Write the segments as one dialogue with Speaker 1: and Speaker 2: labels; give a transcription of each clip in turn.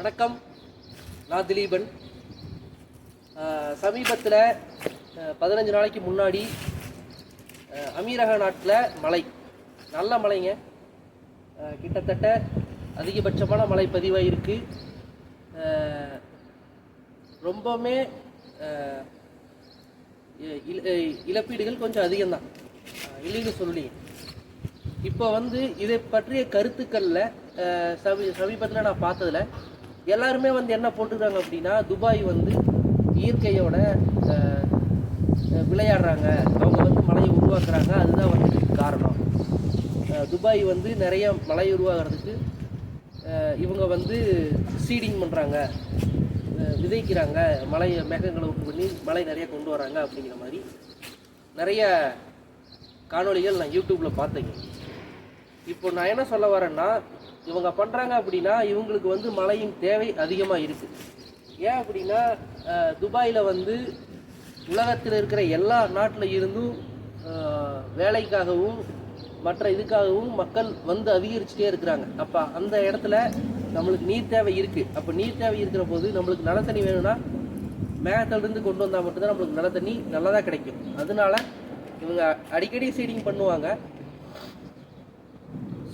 Speaker 1: வணக்கம். நான் திலீபன். சமீபத்தில் 15 நாளைக்கு முன்னாடி அமீரக நாட்டில் மழை, நல்ல மழைங்க. கிட்டத்தட்ட அதிகபட்சமான மழை பதிவாயிருக்கு. ரொம்பவுமே இழப்பீடுகள் கொஞ்சம் அதிகம்தான், இல்லைன்னு சொல்லலைங்க. இப்போ இதை பற்றிய கருத்துக்களில் சமீபத்தில் நான் பார்த்ததில் எல்லாருமே என்ன போட்டுருக்காங்க அப்படின்னா, துபாய் இயற்கையோட விளையாடுறாங்க, அவங்க மழையை உருவாக்குறாங்க, அதுதான் காரணம். துபாய் நிறைய மழை உருவாகிறதுக்கு இவங்க சீடிங் பண்ணுறாங்க, விதைக்கிறாங்க, மழையை மேகங்களை உண்டு பண்ணி மழை நிறைய கொண்டு வராங்க அப்படிங்கிற மாதிரி நிறைய காணொளிகள் நான் யூடியூப்பில் பார்த்தேங்க. இப்போ நான் என்ன சொல்ல வரேன்னா, இவங்க பண்ணுறாங்க அப்படின்னா இவங்களுக்கு மழையின் தேவை அதிகமாக இருக்குது. ஏன் அப்படின்னா துபாயில் உலகத்தில் இருக்கிற எல்லா நாட்டில் இருந்தும் வேலைக்காகவும் மற்ற இதுக்காகவும் மக்கள் அதிகரிச்சுட்டே இருக்கிறாங்க. அப்போ அந்த இடத்துல நம்மளுக்கு நீர் தேவை இருக்குது. அப்போ நீர் தேவை இருக்கிற போது நம்மளுக்கு நல்ல தண்ணி வேணும்னா மேகத்திலிருந்து கொண்டு வந்தால் மட்டும்தான் நம்மளுக்கு நல்ல தண்ணி நல்லதாக கிடைக்கும். அதனால இவங்க அடிக்கடி சீடிங் பண்ணுவாங்க.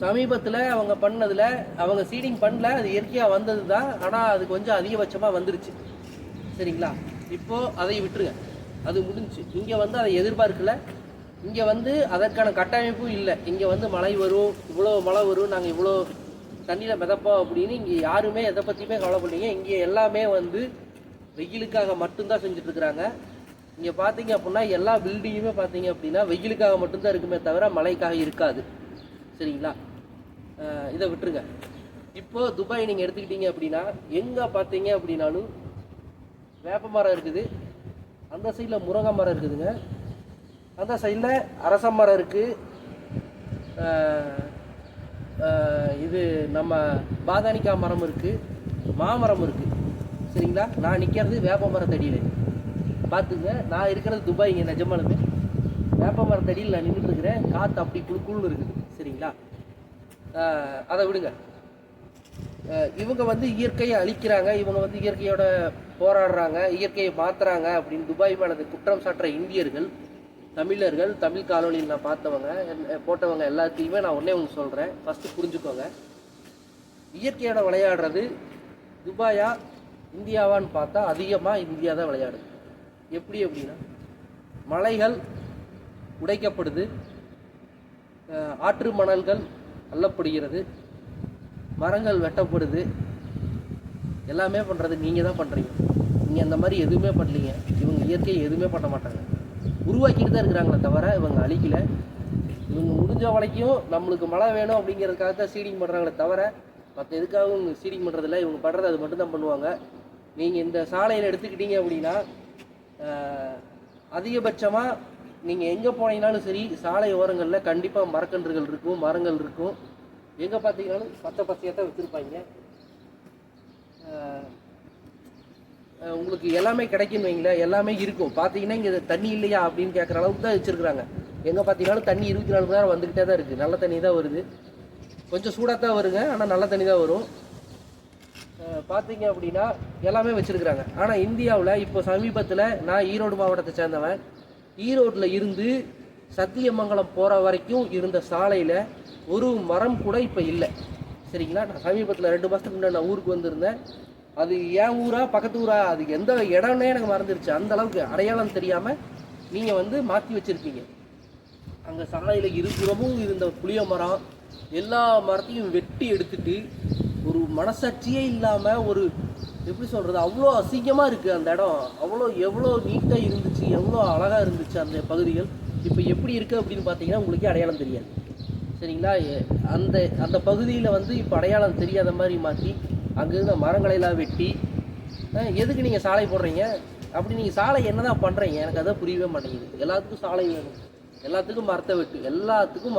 Speaker 1: சமீபத்தில் அவங்க பண்ணதில் அவங்க சீடிங் பண்ணல, அது இயற்கையாக வந்தது தான். ஆனால் அது கொஞ்சம் அதிகபட்சமாக வந்துருச்சு, சரிங்களா? இப்போது அதை விட்டுருங்க, அது முடிஞ்சு. இங்கே அதை எதிர்பார்க்கல. இங்கே அதற்கான கட்டமைப்பும் இல்லை. இங்கே மழை வரும், இவ்வளோ மழை வரும், நாங்கள் இவ்வளோ தண்ணியில் மிதப்போம் அப்படின்னு இங்கே யாருமே எதை பற்றியுமே கவலைப்படலைங்க. இங்கே எல்லாமே வெயிலுக்காக மட்டும்தான் செஞ்சிட்ருக்குறாங்க. இங்கே பார்த்தீங்க அப்படின்னா எல்லா பில்டிங்குமே பார்த்தீங்க அப்படின்னா வெயிலுக்காக மட்டும்தான் இருக்குமே தவிர மழைக்காக இருக்காது, சரிங்களா? இதை விட்டுருங்க. இப்போது துபாய் நீங்கள் எடுத்துக்கிட்டீங்க அப்படின்னா எங்கே பார்த்தீங்க அப்படின்னாலும் வேப்ப மரம் இருக்குது, அந்த சைடில் முருங்கை மரம் இருக்குதுங்க, அந்த சைடில் அரச மரம் இருக்குது, இது நம்ம பாதானிக்காய் மரம் இருக்குது, மாமரம் இருக்குது, சரிங்களா? நான் நிற்கிறது வேப்ப மரத்தடியில். பார்த்துங்க, நான் இருக்கிறது துபாய்ங்க. நிஜமாலுமே வேப்ப மரத்தடியில் நான் நின்றுட்டு இருக்கிறேன். காற்று அப்படி குழுக்குள்னு இருக்குது, சரிங்களா? அதை விடுங்க. இவங்க இயற்கையை அழிக்கிறாங்க, இவங்க இயற்கையோட போராடுறாங்க, இயற்கையை மாற்றுறாங்க அப்படின்னு துபாய் மேலே குற்றம் சாட்டுற இந்தியர்கள், தமிழர்கள், தமிழ் காலோனியில் நான் பார்த்தவங்க போட்டவங்க எல்லாத்தையுமே நான் ஒன்றே ஒன்று சொல்கிறேன். ஃபஸ்ட்டு புரிஞ்சுக்கோங்க, இயற்கையோட விளையாடுறது துபாயா இந்தியாவான்னு பார்த்தா அதிகமாக இந்தியா தான் விளையாடுது. எப்படி அப்படின்னா, மலைகள் உடைக்கப்படுது, ஆற்று மணல்கள் அள்ளப்படுகிறது, மரங்கள் வெட்டப்படுது, எல்லாமே பண்ணுறது நீங்கள் தான் பண்ணுறீங்க. நீங்கள் அந்த மாதிரி எதுவுமே பண்ணலீங்க. இவங்க இயற்கையை எதுவுமே பண்ண மாட்டாங்க, உருவாக்கிட்டு தான் இருக்கிறாங்களே தவிர இவங்க அழிக்கலை. இவங்க முடிஞ்ச வரைக்கும் நம்மளுக்கு மழை வேணும் அப்படிங்கிறதுக்காக தான் சீடிங் பண்ணுறாங்களே தவிர மற்ற எதுக்காகவும் சீடிங் பண்ணுறதில்ல. இவங்க பண்ணுறது அது மட்டும்தான் பண்ணுவாங்க. நீங்கள் இந்த சாலையில் எடுத்துக்கிட்டீங்க அப்படின்னா அதிகபட்சமாக நீங்கள் எங்கே போனீங்கனாலும் சரி, சாலை ஓரங்களில் கண்டிப்பாக மரக்கன்றுகள் இருக்கும், மரங்கள் இருக்கும். எங்கே பார்த்தீங்கன்னாலும் பச்சை பச்சையாக தான் வச்சுருப்பாங்க. உங்களுக்கு எல்லாமே கிடைக்குன்னு வைங்களேன், எல்லாமே இருக்கும். பார்த்தீங்கன்னா இங்கே தண்ணி இல்லையா அப்படின்னு கேட்குற அளவுக்கு தான் வச்சுருக்குறாங்க. எங்கே பார்த்தீங்கன்னாலும் தண்ணி 24 மணி நேரம் வந்துக்கிட்டே தான் இருக்குது. நல்ல தண்ணி தான் வருது, கொஞ்சம் சூடாக தான் வருங்க, ஆனால் நல்ல தண்ணி தான் வரும். பார்த்தீங்க அப்படின்னா எல்லாமே வச்சுருக்குறாங்க. ஆனால் இந்தியாவில் இப்போ சமீபத்தில் நான் ஈரோடு மாவட்டத்தை சேர்ந்தவன். ஈரோட்டில் இருந்து சத்தியமங்கலம் போகிற வரைக்கும் இருந்த சாலையில் ஒரு மரம் கூட இப்போ இல்லை, சரிங்களா? நான் சமீபத்தில் 2 மாதத்துக்கு முன்னாடி நான் ஊருக்கு வந்திருந்தேன். அது என் ஊரா பக்கத்து ஊரா அது எந்த இடம்னே எனக்கு மறந்துடுச்சு. அந்த அளவுக்கு அடையாளம் தெரியாமல் நீங்கள் மாற்றி வச்சுருக்கீங்க. அங்கே சாலையில் இருபுறமும் இருந்த புளிய மரம் எல்லா மரத்தையும் வெட்டி எடுத்துட்டு ஒரு மனசாட்சியே இல்லாமல், ஒரு எப்படி சொல்கிறது, அவ்வளோ அசிங்கமாக இருக்குது அந்த இடம். எவ்வளோ நீட்டாக இருந்துச்சு, எவ்வளோ அழகாக இருந்துச்சு அந்த பகுதிகள். இப்போ எப்படி இருக்குது அப்படின்னு பார்த்தீங்கன்னா உங்களுக்கே அடையாளம் தெரியாது, சரிங்களா? அந்த பகுதியில் இப்போ அடையாளம் தெரியாத மாதிரி மாற்றி அங்கே இருந்த மரங்களையெல்லாம் வெட்டி எதுக்கு நீங்கள் சாலை போடுறீங்க? அப்படி நீங்கள் சாலை என்ன தான் பண்ணுறீங்க? எனக்கு அதான் புரியவே மாட்டேங்குது. எல்லாத்துக்கும் சாலை வேணும், எல்லாத்துக்கும்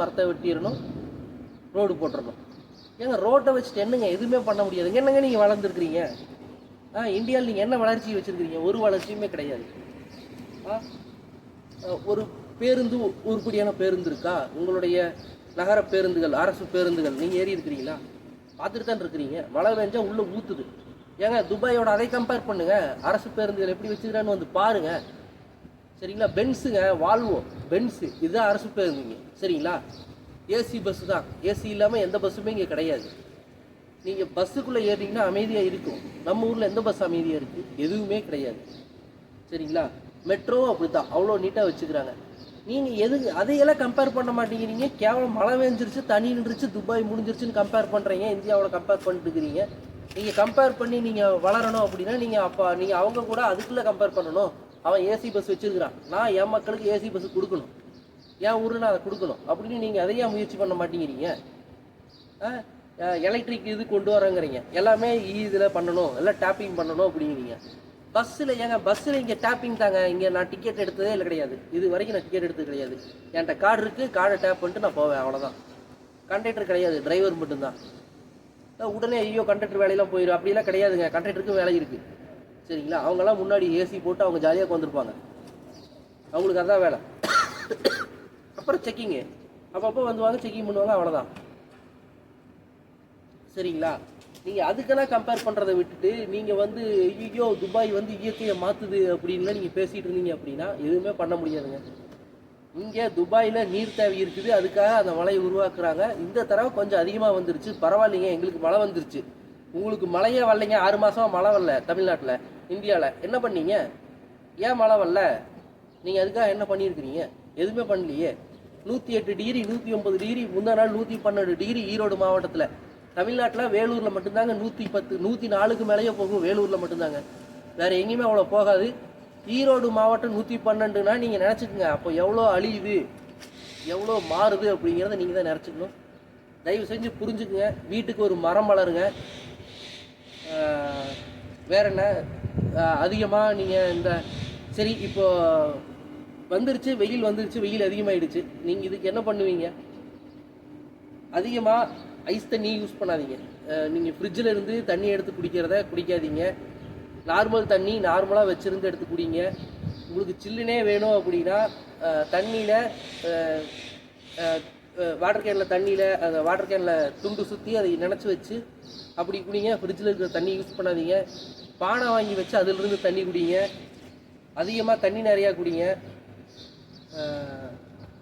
Speaker 1: மரத்தை வெட்டிடணும், ரோடு போட்டுடணும். ஏங்க ரோட்டை வச்சுட்டு என்னங்க எதுவுமே பண்ண முடியாதுங்க. என்னங்க நீங்கள் வளர்ந்துருக்குறீங்க? இந்தியாவில் நீங்கள் என்ன வளர்ச்சி வச்சுருக்கிறீங்க? ஒரு வளர்ச்சியுமே கிடையாது. ஒரு பேருந்து, உருப்படியான பேருந்து இருக்கா? உங்களுடைய நகர பேருந்துகள், அரசு பேருந்துகள் நீங்கள் ஏறி இருக்கிறீங்களா? பார்த்துட்டு தான் இருக்கிறீங்க. மழை பெஞ்சால் உள்ளே ஊற்றுது, ஏங்க துபாயோட அதை கம்பேர் பண்ணுங்க. அரசு பேருந்துகள் எப்படி வச்சுக்கிறான்னு வந்து பாருங்க. சரிங்களா? பென்ஸுங்க, வால்வோ, பென்ஸு இதுதான் அரசு பேருந்துங்க. சரிங்களா? ஏசி பஸ்ஸு தான். ஏசி இல்லாமல் எந்த பஸ்ஸுமே இங்கே கிடையாது. நீங்கள் பஸ்ஸுக்குள்ளே ஏறினீங்கன்னா அமைதியாக இருக்கும். நம்ம ஊரில் எந்த பஸ் அமைதியாக இருக்குது? எதுவுமே கிடையாது. சரிங்களா? மெட்ரோவும் அப்படி தான், அவ்வளோ நீட்டாக வச்சுக்கிறாங்க. நீங்கள் அதையெல்லாம் கம்பேர் பண்ண மாட்டேங்கிறீங்க. கேவலம் மழை பெஞ்சிருச்சு, தண்ணி நின்றுச்சு, துபாய் முடிஞ்சிருச்சுன்னு கம்பேர் பண்ணுறீங்க. இந்தியாவோட கம்பேர் பண்ணிட்டுருக்கிறீங்க. நீங்கள் கம்பேர் பண்ணி நீங்கள் வளரணும் அப்படின்னா நீங்கள் அவங்க கூட அதுக்குள்ளே கம்பேர் பண்ணணும். அவன் ஏசி பஸ் வச்சுருக்கிறான், நான் என் மக்களுக்கு ஏசி பஸ் கொடுக்கணும், என் ஊரில் நான் அதை கொடுக்கணும் அப்படின்னு நீங்கள் அதையே முயற்சி பண்ண மாட்டேங்கிறீங்க. எலக்ட்ரிக் இது கொண்டு வரங்கிறீங்க, எல்லாமே இதில் பண்ணணும், எல்லாம் டேப்பிங் பண்ணணும் அப்படிங்கிறீங்க. பஸ்ஸில் இங்கே டேப்பிங் தாங்க. இங்கே நான் டிக்கெட் எடுத்ததே இல்லை, கிடையாது. இது வரைக்கும் நான் டிக்கெட் எடுத்தது கிடையாது. என்கிட்ட கார்டு இருக்குது, கார்டை டேப் பண்ணிட்டு நான் போவேன், அவ்வளோதான். கண்டக்டர் கிடையாது, டிரைவர் மட்டும்தான். உடனே ஐயோ கண்டக்டர் வேலையெல்லாம் போயிடும் அப்படிலாம் கிடையாதுங்க. கண்டக்டருக்கும் வேலை இருக்குது. சரிங்களா? அவங்கெல்லாம் முன்னாடி ஏசி போட்டு அவங்க ஜாலியாக உட்காந்துருப்பாங்க, அவங்களுக்கு அதான் வேலை. அப்புறம் செக்கிங்கு அப்பப்போ வந்துவாங்க, செக்கிங் பண்ணுவாங்க, அவ்வளோதான். சரிங்களா? நீங்கள் அதுக்கெல்லாம் கம்பேர் பண்ணுறதை விட்டுட்டு நீங்கள் வந்து ஐயோ துபாய் வந்து இயற்கையை மாற்றுது அப்படின்லாம் நீங்கள் பேசிகிட்டு இருந்தீங்க அப்படின்னா எதுவுமே பண்ண முடியாதுங்க. இங்கே துபாயில் நீர் தேவை இருக்குது, அதுக்காக அந்த மழையை உருவாக்குறாங்க. இந்த தடவை கொஞ்சம் அதிகமாக வந்துருச்சு, பரவாயில்லைங்க. எங்களுக்கு மழை வந்துருச்சு, உங்களுக்கு மழையே வரலைங்க. 6 மாதமாக மழை வரல தமிழ்நாட்டில், இந்தியாவில். என்ன பண்ணீங்க? ஏன் மழை வரல? நீங்கள் அதுக்காக என்ன பண்ணியிருக்கிறீங்க? எதுவுமே பண்ணலையே. 108 டிகிரி 109 டிகிரி, முந்தா நாள் 112 டிகிரி ஈரோடு மாவட்டத்தில். தமிழ்நாட்டில் வேலூரில் மட்டும்தாங்க 110 104க்கு மேலேயே போகும். வேலூரில் மட்டும்தாங்க, வேறு எங்கேயுமே அவ்வளோ போகாது. ஈரோடு மாவட்டம் 112னா நீங்கள் நினச்சிக்கோங்க, அப்போ எவ்வளோ அழியுது, எவ்வளோ மாறுது அப்படிங்கிறத நீங்கள் தான் நினச்சிக்கணும். தயவு செஞ்சு புரிஞ்சுக்குங்க. வீட்டுக்கு ஒரு மரம் வளருங்க. வேற என்ன அதிகமாக நீங்கள் இந்த சரி இப்போ வந்துருச்சு, வெயில் வந்துருச்சு, வெயில் அதிகமாகிடுச்சு. நீங்கள் இதுக்கு என்ன பண்ணுவீங்க? அதிகமாக ஐஸ் தண்ணி யூஸ் பண்ணாதீங்க. நீங்கள் ஃப்ரிட்ஜில் இருந்து தண்ணி எடுத்து குடிக்காதீங்க. நார்மல் தண்ணி நார்மலாக வச்சுருந்து எடுத்து குடிங்க. உங்களுக்கு சில்லுனே வேணும் அப்படின்னா தண்ணியில் வாட்டர் கேனில் அந்த வாட்டர் கேனில் துண்டு சுற்றி அதை நினச்சி வச்சு அப்படி குடிங்க. ஃப்ரிட்ஜில் இருக்கிற தண்ணி யூஸ் பண்ணாதீங்க. பானை வாங்கி வச்சு அதிலிருந்து தண்ணி குடிங்க. அதிகமாக தண்ணி நிறையா குடிங்க.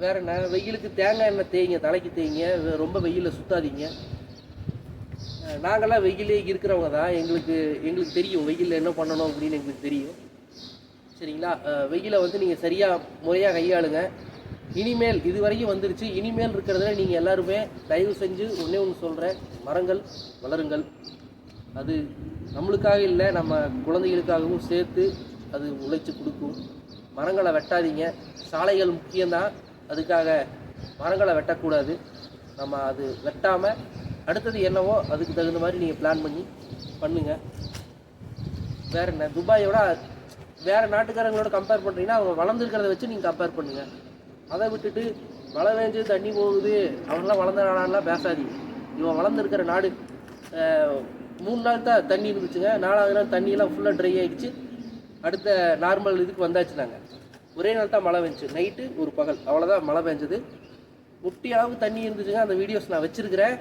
Speaker 1: வேறு என்ன? வெயிலுக்கு தேங்காய் எண்ணெய் தேய்ங்க, தலைக்கு தேய்ங்க. ரொம்ப வெயிலில் சுற்றாதீங்க. நாங்கள்லாம் வெயிலே இருக்கிறவங்க தான், எங்களுக்கு தெரியும் வெயிலில் என்ன பண்ணணும் அப்படின்னு எங்களுக்கு தெரியும். சரிங்களா? வெயிலை வந்து நீங்கள் சரியாக முறையாக கையாளுங்க. இனிமேல் இது வரைக்கும் வந்துருச்சு, இனிமேல் இருக்கிறதுல நீங்கள் எல்லாருமே தயவு செஞ்சு ஒன்றே ஒன்று சொல்கிறேன், மரங்கள் வளருங்கள். அது நம்மளுக்காக இல்லை, நம்ம குழந்தைகளுக்காகவும் சேர்த்து அது உழைச்சி கொடுக்கும். மரங்களை வெட்டாதீங்க. சாலைகள் முக்கியம்தான், அதுக்காக மரங்களை வெட்டக்கூடாது. நம்ம அது வெட்டாமல் அடுத்தது என்னவோ அதுக்கு தகுந்த மாதிரி நீங்கள் பிளான் பண்ணி பண்ணுங்கள். வேறு என்ன? துபாயோட வேறு நாட்டுக்காரங்களோட கம்பேர் பண்ணுறீங்கன்னா அவங்க வளர்ந்துருக்கிறத வச்சு நீங்கள் கம்பேர் பண்ணுங்கள். அதை விட்டுட்டு மழை பெஞ்சு தண்ணி போகுது, அவங்களாம் வளர்ந்த நாடாலாம் பேசாதீங்க. இவன் வளர்ந்துருக்கிற நாடு 3 நாள் தான் தண்ணி இருந்துச்சுங்க. 4வது நாள் தண்ணியெல்லாம் ஃபுல்லாக ட்ரை ஆகிடுச்சு. அடுத்த நார்மல் இதுக்கு வந்தாச்சு. நாங்கள் ஒரே நாள் தான் மழை பெஞ்சிச்சு, நைட்டு ஒரு பகல், அவ்வளோதான் மழை பெஞ்சது. முட்டி அளவு தண்ணி இருந்துச்சுங்க. அந்த வீடியோஸ் நான் வச்சுருக்கிறேன்,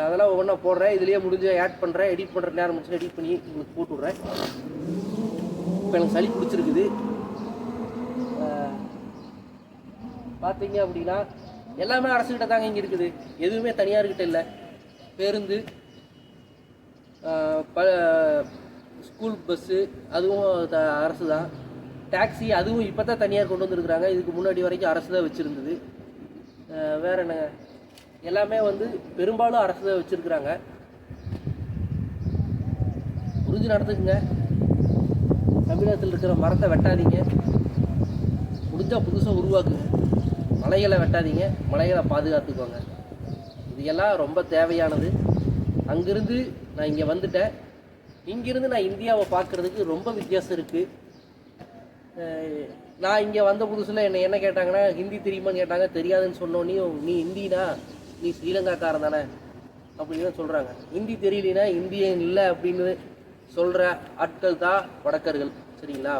Speaker 1: அதெல்லாம் ஒவ்வொன்றா போடுறேன். இதுலேயே முடிஞ்ச ஆட் பண்ணுறேன். எடிட் பண்ணுற நேரம் முடிச்சு எடிட் பண்ணி உங்களுக்கு போட்டு விட்றேன். இப்போ எனக்கு சளி பிடிச்சிருக்குது. பார்த்தீங்க அப்படின்னா எல்லாமே அரசுக்கிட்ட தாங்க இங்கே இருக்குது, எதுவுமே தனியார்கிட்ட இல்லை. பேருந்து, ஸ்கூல் பஸ்ஸு அதுவும் அரசு தான். டாக்ஸி அதுவும் இப்போ தான் தனியார் கொண்டு வந்துருக்குறாங்க. இதுக்கு முன்னாடி வரைக்கும் அரசு தான் வச்சுருந்தது. வேறு என்ன? எல்லாமே வந்து பெரும்பாலும் அரசு தான் வச்சுருக்குறாங்க. புரிஞ்சு நடந்துக்குங்க. தமிழகத்தில் இருக்கிற மரத்தை வெட்டாதீங்க, முடிஞ்சால் புதுசாக உருவாக்குங்க. மலைகளை வெட்டாதீங்க, மலைகளை பாதுகாத்துக்கோங்க. இது எல்லாம் ரொம்ப தேவையானது. அங்கேருந்து நான் இங்கே வந்துட்டேன். இங்கேருந்து நான் இந்தியாவை பார்க்குறதுக்கு ரொம்ப வித்தியாசம் இருக்குது. நான் இங்கே வந்த புதுசில் என்ன கேட்டாங்கன்னா ஹிந்தி தெரியுமான்னு கேட்டாங்க. தெரியாதுன்னு சொன்னோன்னே நீ ஹிந்தினா நீ ஸ்ரீலங்காக்காரன் தானே அப்படின்னு தான் சொல்கிறாங்க. ஹிந்தி தெரியலனா இந்தியன் இல்லை அப்படின்னு சொல்கிற ஆட்கள் தான் வடக்கர்கள். சரிங்களா?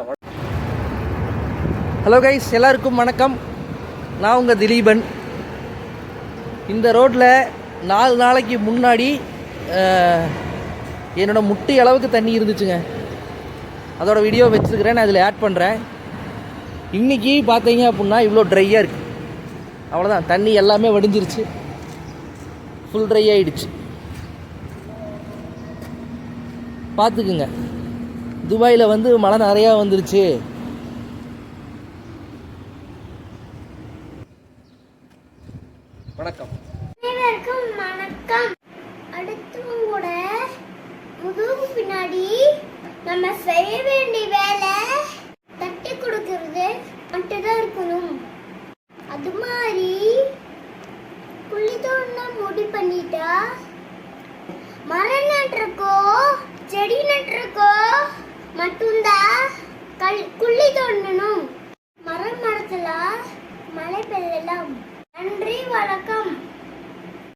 Speaker 1: ஹலோ கைஸ், எல்லாருக்கும் வணக்கம். நான் உங்கள் திலீபன். இந்த ரோட்டில் 4 நாளைக்கு முன்னாடி என்னோடய முட்டி அளவுக்கு தண்ணி இருந்துச்சுங்க. அதோட வீடியோ வச்சுருக்கிறேன், நான் அதில் ஆட் பண்ணுறேன். இன்றைக்கி பார்த்தீங்க அப்படின்னா இவ்வளோ ட்ரையாக இருக்குது. அவ்வளோதான், தண்ணி எல்லாமே வடிஞ்சிருச்சு, ஃபுல் ட்ரை ஆகிடுச்சு. பார்த்துக்குங்க, துபாயில் வந்து மழை நிறையா வந்துருச்சு. வணக்கம்.
Speaker 2: வணக்கம். அடுத்தவங்க கூட முதுகு பின்னாடி நம்ம செய்ய வேண்டிய வேலை தட்டி கொடுக்கறது மட்டும்தான் இருக்கணும். அது மாதிரி குழி தோண்ட முடி பண்ணிட்டா மரம் நட்டுறக்கோ செடி நட்டுறக்கோ மட்டும்தான் குழி தோண்டணும். மரத்துல மழை பெய்யலாம். நன்றி, வணக்கம்.